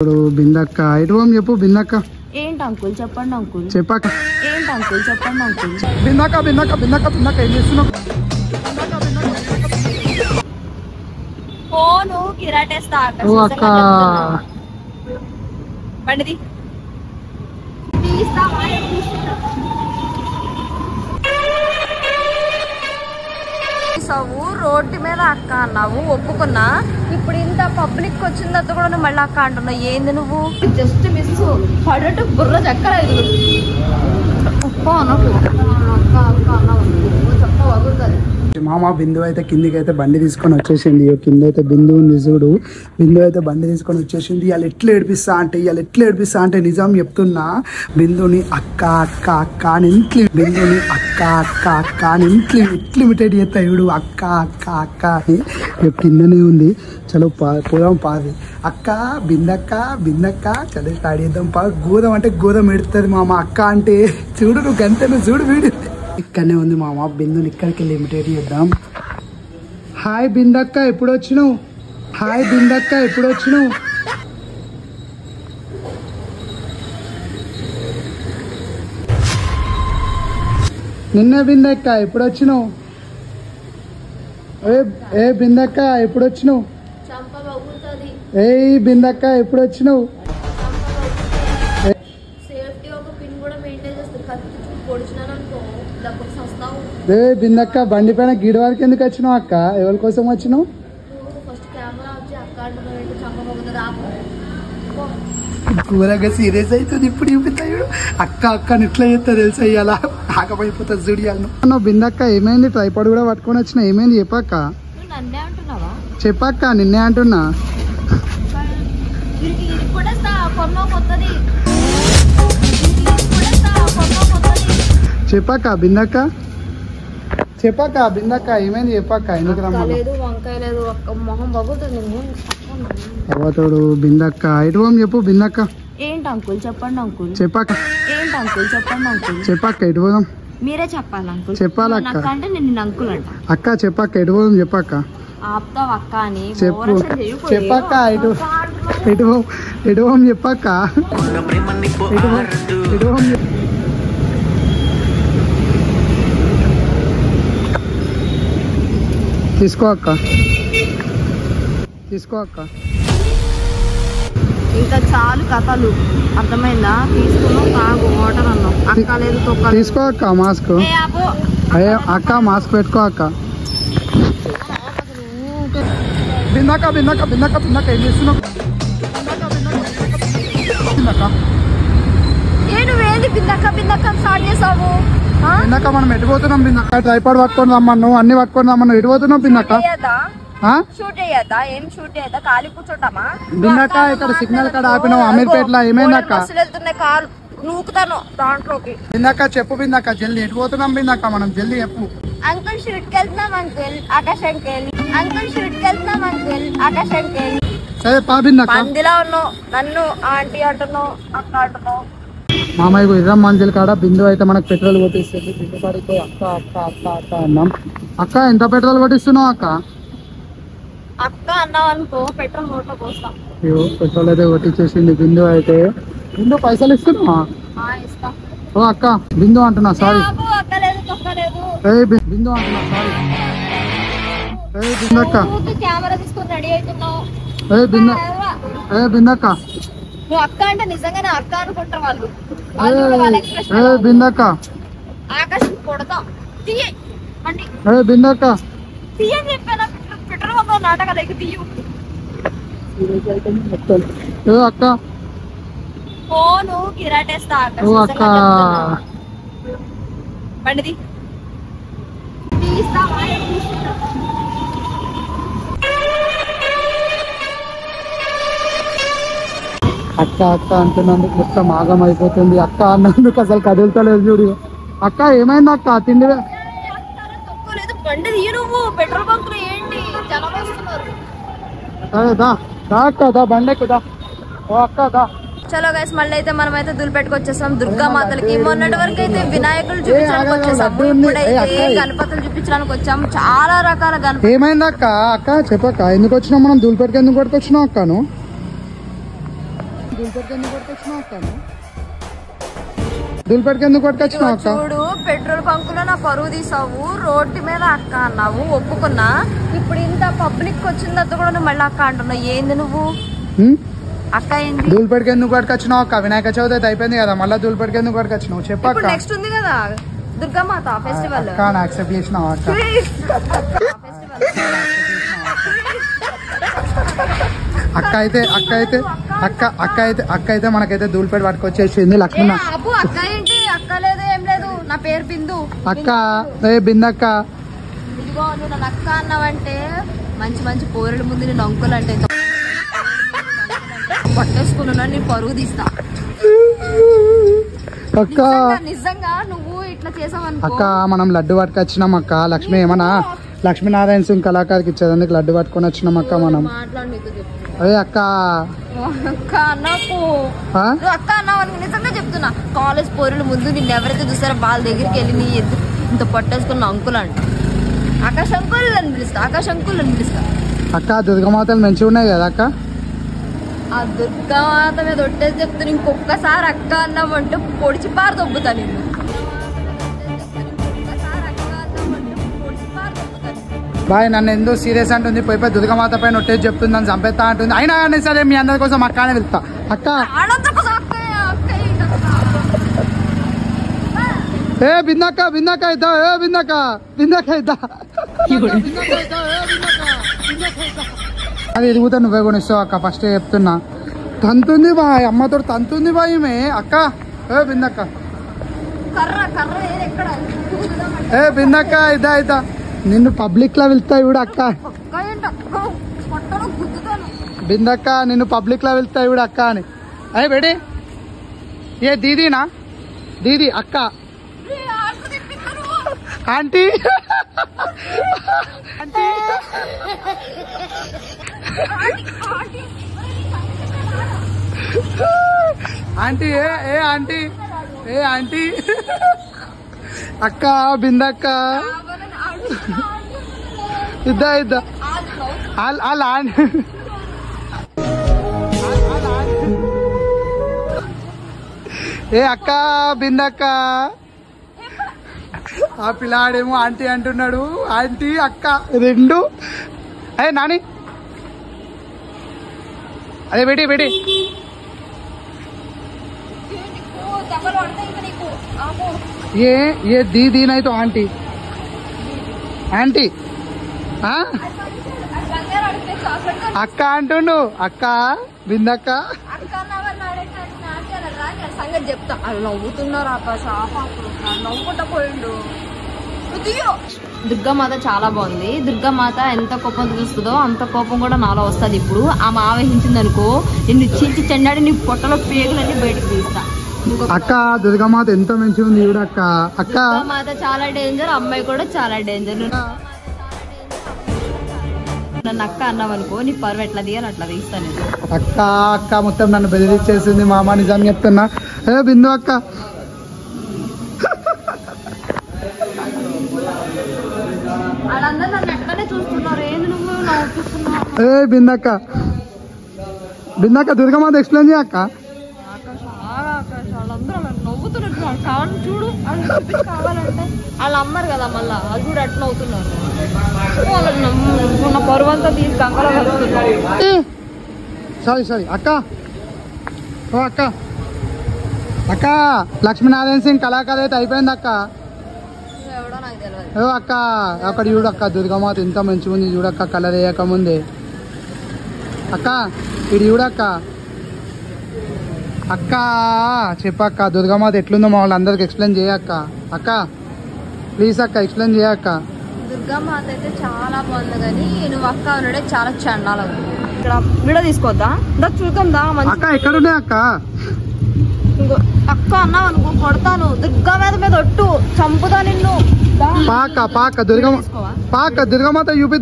బిందక్క ఎటువం చెప్పు బిందక్క ఏంటి అంకుల్ చెప్పండి అంకుల్ చెప్పాక ఏంటి అంకుల్ చెప్పండి అంకుల్ బిందక్క బిందక్క బిందక్క బిందక్క ఏం చేస్తున్నావు ఫోను కిరాటేస్తా ఓ అక్క బండిది రోడ్డు మీద అక్క అన్నావు ఒప్పుకున్నా ఇప్పుడు ఇంత పబ్లిక్ వచ్చిన తర్వాత కూడా నువ్వు మళ్ళీ అక్క అంటున్నావు ఏంది నువ్వు జస్ట్ మిస్ పడట్టు బుర్ర చక్కర అన్నట్టు అక్క అక్క అన్నావు చెప్ప వదులుతుంది మామ బిందు అయితే కిందికి అయితే బండి తీసుకొని వచ్చేసింది కింద అయితే బిందు నిజుడు బిందు అయితే బండి తీసుకొని వచ్చేసింది ఇవాళ ఎట్లా ఏడిపిస్తా అంటే నిజం చెప్తున్నా బిందుని అక్క అక్క అక్క అని బిందుని అక్క అక్క అక్క అని ఎట్లు ఇమిటేట్ చేస్తా ఇవిడు అక్క అక్క అక్క అని కిందనే ఉంది చలో పోదాం పాది అక్క బిందక్క బిందక్క చలో స్టార్ట్ చేద్దాం పా గోధం అంటే గోధం ఎడుతుంది మామ అక్క అంటే చూడు నువ్వు గంటను చూడు వీడు ఇక్కడనే ఉంది మామ బిందుని ఇక్కడికి వెళ్ళి ఇమిటేట్ చేద్దాం హాయ్ బిందక్క ఎప్పుడు వచ్చినావు నిన్న బిందక్క ఎప్పుడు వచ్చినావు ఏ బిందక్క ఎప్పుడు వచ్చినావు బిందక్క ఎప్పుడు వచ్చినావు బిందక్క బండి పైన గిడి వరకు ఎందుకు వచ్చినావు అక్క ఎవరి కోసం వచ్చినావు కూరగా సీరియస్ అవుతుంది ఇప్పుడు చూపిస్తాడు అక్క అక్క ఇట్లా చేస్తా తెలుసా ఇవాళ ఆకమైపోతుంది చూడియాలను బిందక్క ఏమైంది ట్రైపాడ్ కూడా పట్టుకొని వచ్చినా ఏమైంది చెప్పక్క నిన్నే అంటున్నా చెప్పక్క బిందక్క ఏమైంది చెప్పక్క ఎందుకు రమ్మతోడు బిందక్క ఎటువం చెప్పు బిందక్క ఏంటి అంకుల్ చెప్పండి అంకుల్ చెప్పక్క ఏంటి అంకుల్ చెప్పండి అంకుల్ చెప్పక్క ఎటు పోదాం మీరే చెప్పాలి అంకుల్ చెప్పాలక్క అంటే నేను అంకుల్ అంట అక్క చెప్పక్క ఎటు పోదాం చెప్పక్క ఆపుతావు అక్క అని చెప్పు చెప్పక్క ఎటు పోదాం చెప్పక్క తీసుకో అక్క ఇంకా చాలు కథలు అర్థమైందా తీసుకున్నావు తాగు వాటర్ అన్నావు అక్క లేదు తొక్క తీసుకో అక్క మాస్క్ అక్క మాస్క్ పెట్టుకో అక్క బిందక్క ఏం చేస్తున్నావు నువ్వేంటి బిందక్క స్టార్ట్ చేసావు బిందక్క మనం ఎటుపోతున్నాం బిందక్క ట్రైపాడ్ పట్టుకొని రమ్మను అన్ని పట్టుకొని రమ్మను ఎటుపోతున్నాం బిందక్క షూట్ చేయద్దా ఏం షూట్ చేయద్దా ఖాళీ కూర్చోటామా బిందక్క ఇక్కడ సిగ్నల్ కాడ ఆపినావు అమీర్పేటలో ఏమైందక్క వెళ్తున్నాయి కారు నూకుతాను దాంట్లోకి బిందక్క చెప్పు బిందక్క జల్దీ ఎటుపోతున్నాం బిందక్క మనం జల్దీ చెప్పు అంకుల్ షూట్ కి వెళ్తున్నాం అంకుల్ ఆకాశానికి వెళ్ళి సరే పా బిందక్క పందిలా ఉన్నావు నన్ను ఆంటీ అంటున్నావు అక్క అంటున్నావు మామయ్య ఇర్రం మంజిల్ కాడ బిందు అయితే మనకు పెట్రోల్ కొట్టిస్తుంది బిందు పడిపోయి అక్క అక్క అక్క అక్క అన్నాం అక్క ఎంత పెట్రోల్ కొట్టిస్తున్నావు అక్క అన్నావు అనుకో పెట్రోల్ నోట్లో పోస్తాం పెట్రోల్ అయితే కొట్టించేసింది బిందు అయితే బిందు పైసలు ఇస్తున్నావా ఓ అక్క బిందు అంటున్నా సారీ బిందు అంటున్నా సారీ బిందక్క కెమెరా తీసుకొని రెడీ అవుతున్నావు బిందక్క నువ్వు అక్క అంటే నిజంగానే అక్క అనుకుంటారు వాళ్ళు బిందక్క ఆకాశం కొడతాం బిందక్క తీయని చెప్పాను పెట్రోల్ నాటకాలు తీయు అక్క ఫోను కిరాటేస్తా అక్క బండిది అక్క అక్క అంటున్నందుకు మొత్తం ఆగం అయిపోతుంది అక్క అన్నందుకు అసలు కదులుతలేదు చూడు అక్క ఏమైంది అక్క తిండి బండి నువ్వు పెట్రోల్ బంక్ లో ఏంటి జనం వస్తున్నారు అక్క బండి ఎక్కుదా ఓ అక్క చలో గైస్ మళ్ళీ అయితే మనం అయితే దులిపెట్టుకొచ్చేసాం దుర్గా మాతలకి మొన్నటి వరకు అయితే వినాయకులు చూపించడానికి వచ్చేసాము ఇప్పుడైతే గణపతులు చూపించడానికి వచ్చాము చాలా రకాల గణపతి ఏమైంది అక్క చెప్పక్క ఎందుకు వచ్చినావు మనం దులిపెట్టుకు ఎందుకు పట్టుకొచ్చినావు అక్కను దుల్పేటకి ఎందుకు కొట్టుకొచ్చినావు అక్క? దుల్పేటకి ఎందుకు కొట్టుకొచ్చినావు అక్క? చూడు పెట్రోల్ బంక్ లో నా పరువు తీసావు, రోడ్డు మీద అక్క అన్నావు, ఒప్పుకున్నా. ఇప్పుడు ఇంత పబ్లిక్ వచ్చిన తర్వాత కూడా నువ్వు మళ్ళీ అక్క అంటున్నావు. ఏంది నువ్వు అక్క? ఏంది దుల్పేటకి ఎందుకు కొట్టుకొచ్చినావు అక్క? వినాయక చవితి అయితే అయిపోయింది కదా, మళ్ళీ దుల్పేటకి ఎందుకు కొట్టుకొచ్చినావు చెప్పక్క? నెక్స్ట్ ఉంది కదా దుర్గామాత ఫెస్టివల్. యాక్సెప్ట్ చేసినావు అక్క? అక్క అయితే మనకైతే ధూళిపేట పట్టుకొచ్చేసింది. లక్ష్మణ అక్క ఏంటి? అక్క లేదు ఏం లేదు, నా పేరు బిందు. అక్క బిందక్క. ఇదిగో నువ్వు నన్ను అక్క అన్నావంటే మంచి మంచి పోరల ముందు నేను అంకుల్ అంటే పట్టేసుకున్నా, నీ పరువు తీస్తా. అక్క నిజంగా నువ్వు ఇట్లా చేసావు అక్క. మనం లడ్డు పట్టుకొచ్చినాం అక్క. లక్ష్మి ఏమన్నా లక్ష్మీనారాయణ సింగ్ కళాకారికి ఇచ్చేదానికి లడ్డు పట్టుకొని వచ్చినాం అక్క మనం. అదే అక్క అక్క అన్నావు నిజంగా చెప్తున్నా. కాలేజ్ పోరుల ముందు నిన్ను ఎవరైతే చూస్తారో వాళ్ళ దగ్గరికి వెళ్ళి నీ ఇంత పట్టేసుకున్న అంకుల్ అంట. ఆకాశ అంకుల్ అని పిలుస్తా, ఆకాశ అంకుల్ అని పిలుస్తా. అక్క దుర్గమాతలు మంచిగా ఉన్నాయి కదా అక్క? ఆ దుర్గామాత మీద ఒట్టేసి చెప్తున్నా, ఇంకొకసారి అక్క అన్నామంటే పొడిచి పారు దొబ్బుతా నిన్ను. బాయ్ నన్ను ఎందుకు సీరియస్ అంటుంది, పోయి దుర్గమాత పైన ఒట్టేసి చెప్తుందని చంపేస్తా అంటుంది. అయినా కానీ సరే మీ అందరి కోసం అక్కనే వెళ్తా అక్క. ఏ బిందక్క బిందక్క ఇద్దా, ఏ బిందక్క బిందక్క ఇద్దా, అది ఎదుగుతా నువ్వే కొనిస్తావు అక్క. ఫస్ట్ చెప్తున్నా తంతుంది బాయ్, అమ్మతో తంతుంది బాయ్ మే అక్క. ఏ బిందక్క ఏ బిందక్క ఇద్దా ఇద్దా, నిన్ను పబ్లిక్ లా వెళ్తా ఇవిడ అక్క. బిందక్క నిన్ను పబ్లిక్ లా వెళ్తా ఇవిడ అక్క అని. అయ్యి బేడి ఏ దీదీనా? దీదీ అక్క ఆంటీ ఆంటీ ఏ ఆంటీ ఏ ఆంటీ అక్క బిందక్క ఇద్దా ఇద్దా అలా ఏ అక్క బిందక్క. ఆ పిల్లాడేమో ఆంటీ అంటున్నాడు, ఆంటీ అక్క రెండు. అదే నాని అదే బేటి బేటి ये दीदी नहीं तो आंटी आंटी అక్క అంటుండు అక్క బిందక్క. సంగతి చెప్తా. వాళ్ళు నవ్వుతున్నారు నవ్వుకుంటా పోయిండు. దుర్గామాత చాలా బాగుంది. దుర్గామాత ఎంత కోపం చూస్తుందో అంత కోపం కూడా నాలో వస్తుంది. ఇప్పుడు ఆమె ఆవహించింది అనుకో, నిన్ను చీల్చి చెండాడి నీ పొట్టలో పేగులన్నీ బయటకు తీస్తా. అక్క దుర్గామాత ఎంత మంచిగా ఉంది చూడు అక్క. అక్క దుర్గామాత చాలా డేంజర్, అమ్మాయి కూడా చాలా డేంజర్. నన్ను అక్క అన్నావు అనుకో, నీ పరువు ఎట్లా తీయాలి అట్లా తీస్తాను. అక్క అక్క మొత్తం నన్ను బెదిరించేసింది మామ, నిజం చెప్తున్నా. ఏ బిందు అక్క వాళ్ళందరూ నన్ను ఎట్లనే చూస్తున్నారు, ఏంది నువ్వు నవ్వుతున్నావు? ఏ బిందక్క బిందక్క దుర్గమాత ఎక్స్ప్లెయిన్ చేయ అక్క. వాళ్ళందరూ నవ్వుతున్నట్టున్నారు. కావాలని చూడు, అది కావాలంటే వాళ్ళు అమ్మరు కదా, మళ్ళా అది కూడా అట్లా అవుతున్నారు. వాళ్ళ పరువు అంతా తీసి గంగలో కలుపుతున్నారు. సారీ సారీ అక్క. ఓ అక్క అక్క లక్ష్మీనారాయణ సింగ్ కళాకారు అయితే అయిపోయింది అక్క. ఎవడో నాకు తెలియదు. ఓ అక్క అక్కడ చూడక్క దుర్గమాత ఎంత మంచిగా ఉంది చూడక్క, కలర్ వేయక ముందే. అక్క ఇది చూడక్క. అక్క చెప్పక్క దుర్గమాత ఎట్లుందో మా వాళ్ళందరికి ఎక్స్ప్లెయిన్ చేయక్క. అక్క ప్లీజ్ అక్క ఎక్స్ప్లెయిన్ చేయక్క. దుర్గామాత అయితే చాలా బాగుంది, కానీ నువ్వు అక్క ఉన్నాడే చాలా చండాలం. ఇక్కడ వీడియో తీసుకోవద్దా? చూద్దాందా? అక్క ఎక్కడున్నాయి అక్క? అక్క అన్నావు అనుకో కొడతాను. దుర్గామాత మీద ఒట్టు, చంపుతా నిన్ను. పాక పాక పాక దుర్గమాత యూపి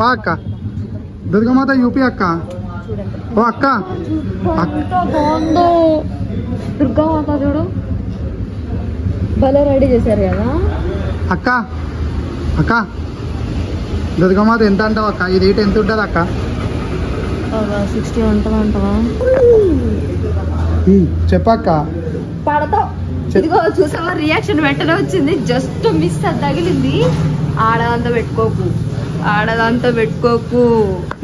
పాక దుర్గమాత యూపి అక్క. ఓ అక్క బాగుందో దుర్గామాత చూడు, భలే రెడీ చేశారు కదా. అక్క అక్క దుర్గమాత ఎంత అంటావు అక్క? ఈ రేట్ ఎంత ఉంటుంది అక్క? 60 ఉంటుంది అంటావా? చెప్పక్క పడతావు. ఇదిగో చూసావా రియాక్షన్ వెంటనే వచ్చింది. జస్ట్ మిస్ అది తగిలింది. ఆడదంతా పెట్టుకోకు.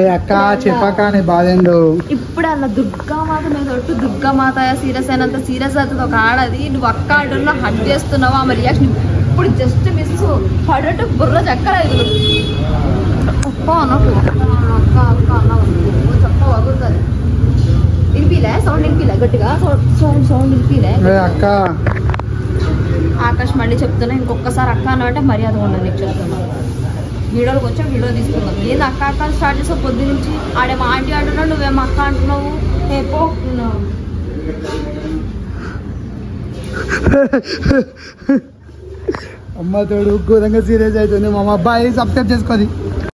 ఏ అక్క చెప్పక్క నీ బాధ ఏందో. ఇప్పుడు అలా దుర్గామాత మీద ఒట్టు దుర్గామాత సీరియస్ అయినంత సీరియస్ అవుతుంది ఒక ఆడది. నువ్వు అక్క అంటున్నావు, హట్ చేస్తున్నావు. ఆమె రియాక్షన్ ఇప్పుడు జస్ట్ మిస్ పడటం బుర్ర చక్కర అక్క అన్నట్టు అక్క అక్క అన్నావు చెప్ప వగుతుంది. వినిపిలే సౌండ్ వినిపిలే గట్టిగా సౌండ్ వినిపిలే అక్క. ఆకాష్ మళ్ళీ చెప్తున్నా, ఇంకొకసారి అక్క అన్న అంటే మర్యాద ఉండదు. నీకు చెప్తున్నా, వీడియోకి వచ్చా వీడియో తీసుకున్నాం. ఏంది అక్క అక్క స్టార్ట్ చేసావు పొద్దు నుంచి. ఆడేమో ఆంటీ అంటున్నావు, నువ్వేమో అక్క అంటున్నావు. ఏపో అమ్మ తోడు ఘోరంగా సీరియస్ అవుతుంది. మా అబ్బాయి సబ్స్క్రైబ్ చేసుకోది.